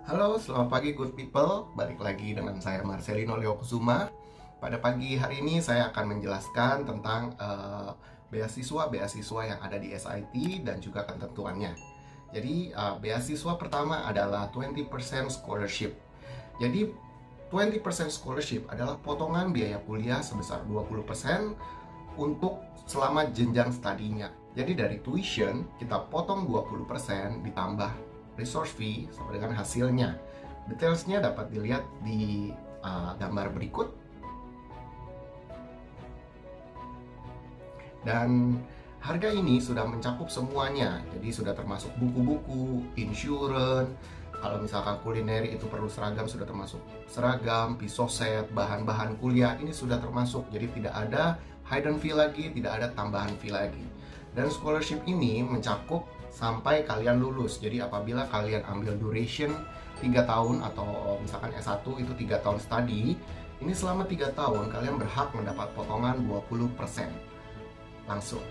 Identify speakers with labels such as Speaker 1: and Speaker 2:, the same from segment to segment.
Speaker 1: Halo, selamat pagi good people. Balik lagi dengan saya Marcelino Leokusuma. Pada pagi hari ini saya akan menjelaskan tentang beasiswa yang ada di SIT dan juga ketentuannya. Jadi beasiswa pertama adalah 20% scholarship. Jadi 20% scholarship adalah potongan biaya kuliah sebesar 20% untuk selama jenjang studinya. Jadi dari tuition kita potong 20% ditambah resource fee sama dengan hasilnya. Detailsnya dapat dilihat di gambar berikut. Dan harga ini sudah mencakup semuanya. Jadi sudah termasuk buku-buku, insurance. Kalau misalkan kulineri itu perlu seragam, sudah termasuk seragam, pisau set, bahan-bahan kuliah ini sudah termasuk. Jadi tidak ada hidden fee lagi, tidak ada tambahan fee lagi. Dan scholarship ini mencakup sampai kalian lulus. Jadi apabila kalian ambil duration 3 tahun atau misalkan S1 itu 3 tahun study, ini selama 3 tahun kalian berhak mendapat potongan 20% langsung.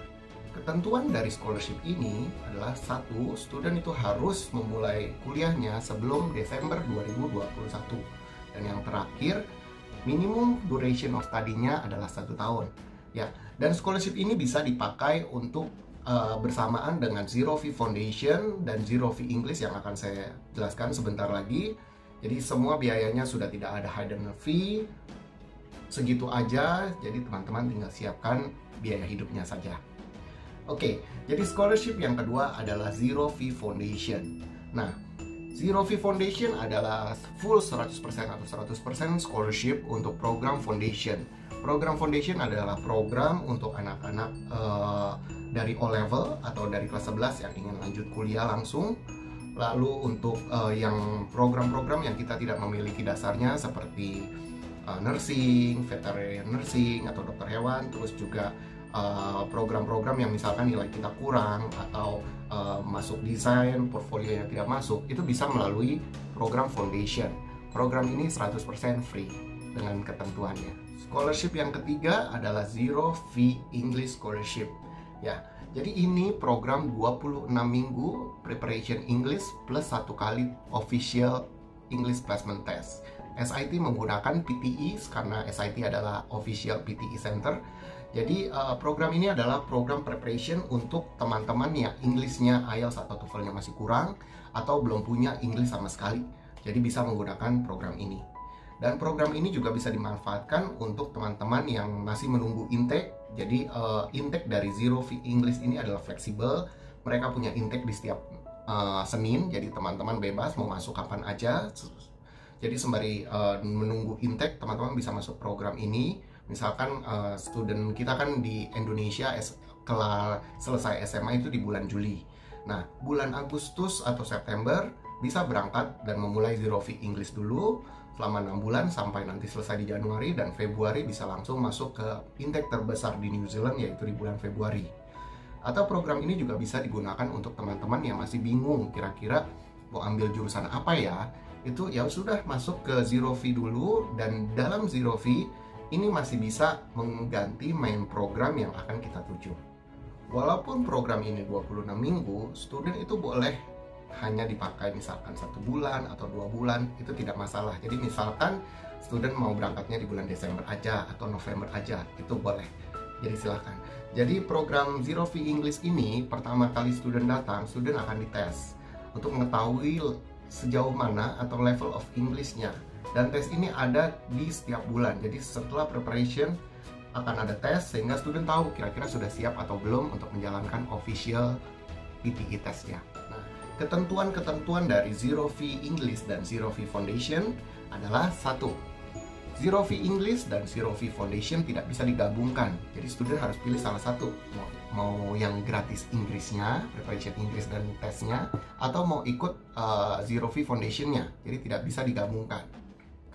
Speaker 1: Ketentuan dari scholarship ini adalah satu, student itu harus memulai kuliahnya sebelum Desember 2021. Dan yang terakhir, minimum duration of study-nya adalah 1 tahun. Ya, dan scholarship ini bisa dipakai untuk bersamaan dengan Zero Fee Foundation dan Zero Fee English yang akan saya jelaskan sebentar lagi. Jadi semua biayanya sudah tidak ada hidden fee, segitu aja. Jadi teman-teman tinggal siapkan biaya hidupnya saja. Oke, jadi scholarship yang kedua adalah Zero Fee Foundation. Nah, Zero Fee Foundation adalah full 100% atau 100% scholarship untuk program foundation. Program foundation adalah program untuk anak-anak dari O-level atau dari kelas 11 yang ingin lanjut kuliah langsung. Lalu untuk yang program-program yang kita tidak memiliki dasarnya seperti nursing, veterinary nursing atau dokter hewan, terus juga program-program yang misalkan nilai kita kurang atau masuk desain, portfolio yang tidak masuk, itu bisa melalui program foundation. Program ini 100% free dengan ketentuannya. Scholarship yang ketiga adalah Zero Fee English Scholarship. Ya, jadi ini program 26 minggu preparation English plus 1 kali official English placement test. SIT menggunakan PTE karena SIT adalah official PTE center. Jadi program ini adalah program preparation untuk teman-teman yang Englishnya IELTS atau TOEFL-nya masih kurang atau belum punya English sama sekali. Jadi bisa menggunakan program ini. Dan program ini juga bisa dimanfaatkan untuk teman-teman yang masih menunggu intake. Jadi intake dari Zero Fee English ini adalah fleksibel. Mereka punya intake di setiap Senin. Jadi teman-teman bebas mau masuk kapan aja. Jadi sembari menunggu intake, teman-teman bisa masuk program ini. Misalkan student kita kan di Indonesia setelah selesai SMA itu di bulan Juli. Nah, bulan Agustus atau September bisa berangkat dan memulai Zero Fee English dulu selama 6 bulan sampai nanti selesai di Januari, dan Februari bisa langsung masuk ke intake terbesar di New Zealand yaitu di bulan Februari. Atau program ini juga bisa digunakan untuk teman-teman yang masih bingung kira-kira mau ambil jurusan apa ya. Itu ya sudah masuk ke Zero Fee dulu, dan dalam Zero Fee ini masih bisa mengganti main program yang akan kita tuju. Walaupun program ini 26 minggu, student itu boleh hanya dipakai misalkan 1 bulan atau 2 bulan, itu tidak masalah. Jadi misalkan student mau berangkatnya di bulan Desember aja atau November aja, itu boleh. Jadi silahkan. Jadi program Zero Fee English ini pertama kali student datang, student akan dites untuk mengetahui sejauh mana atau level of English-nya. Dan tes ini ada di setiap bulan. Jadi setelah preparation akan ada tes sehingga student tahu kira-kira sudah siap atau belum untuk menjalankan official PTE testnya. Nah, ketentuan-ketentuan dari Zero Fee English dan Zero Fee Foundation adalah satu, Zero Fee English dan Zero Fee Foundation tidak bisa digabungkan. Jadi student harus pilih salah satu, mau yang gratis Inggrisnya, preparation Inggris dan tesnya, atau mau ikut Zero Fee Foundation-nya. Jadi tidak bisa digabungkan.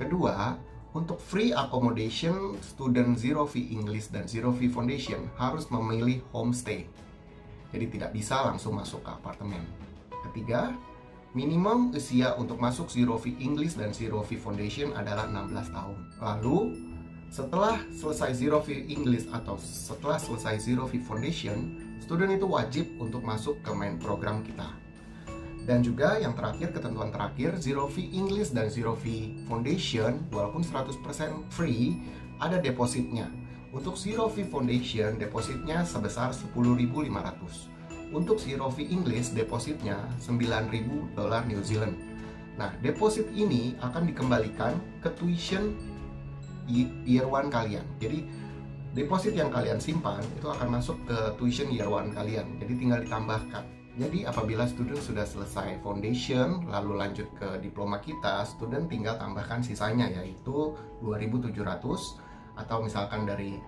Speaker 1: Kedua, untuk free accommodation, student Zero Fee English dan Zero Fee Foundation harus memilih homestay. Jadi tidak bisa langsung masuk ke apartemen. Ketiga, minimum usia untuk masuk Zero Fee English dan Zero Fee Foundation adalah 16 tahun. Lalu, setelah selesai Zero Fee English atau setelah selesai Zero Fee Foundation, student itu wajib untuk masuk ke main program kita. Dan juga yang terakhir, ketentuan terakhir, Zero Fee English dan Zero Fee Foundation walaupun 100% free ada depositnya. Untuk Zero Fee Foundation depositnya sebesar 10.500. Untuk Zero Fee English depositnya 9.000 dolar New Zealand. Nah, deposit ini akan dikembalikan ke tuition year 1 kalian. Jadi deposit yang kalian simpan itu akan masuk ke tuition year 1 kalian. Jadi tinggal ditambahkan. Jadi apabila student sudah selesai foundation lalu lanjut ke diploma kita, student tinggal tambahkan sisanya yaitu 2.700, atau misalkan dari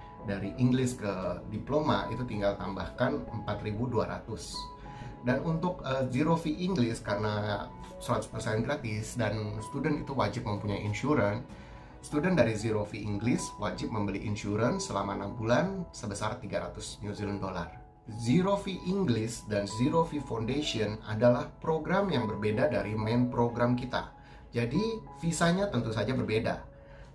Speaker 1: English ke diploma itu tinggal tambahkan 4.200. Dan untuk Zero Fee English karena 100% gratis dan student itu wajib mempunyai insurance, student dari Zero Fee English wajib membeli insurance selama 6 bulan sebesar 300 New Zealand dollar. Zero Fee English dan Zero Fee Foundation adalah program yang berbeda dari main program kita. Jadi visanya tentu saja berbeda.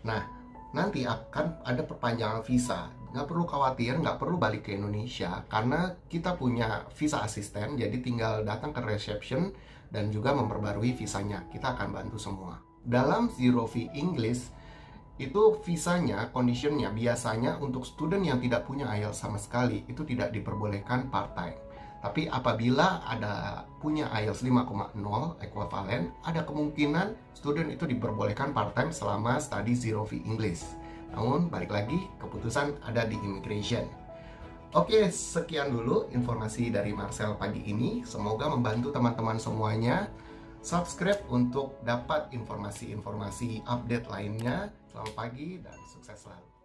Speaker 1: Nah, nanti akan ada perpanjangan visa. Nggak perlu khawatir, nggak perlu balik ke Indonesia karena kita punya visa asisten. Jadi tinggal datang ke reception dan juga memperbarui visanya. Kita akan bantu semua. Dalam Zero Fee English itu visanya, conditionnya biasanya untuk student yang tidak punya IELTS sama sekali itu tidak diperbolehkan part-time. Tapi apabila ada punya IELTS 5,0 equivalent, ada kemungkinan student itu diperbolehkan part-time selama study Zero Fee English. Namun balik lagi, keputusan ada di immigration. Oke, sekian dulu informasi dari Marcel pagi ini. Semoga membantu teman-teman semuanya. Subscribe untuk dapat informasi-informasi update lainnya. Selamat pagi dan sukses selalu.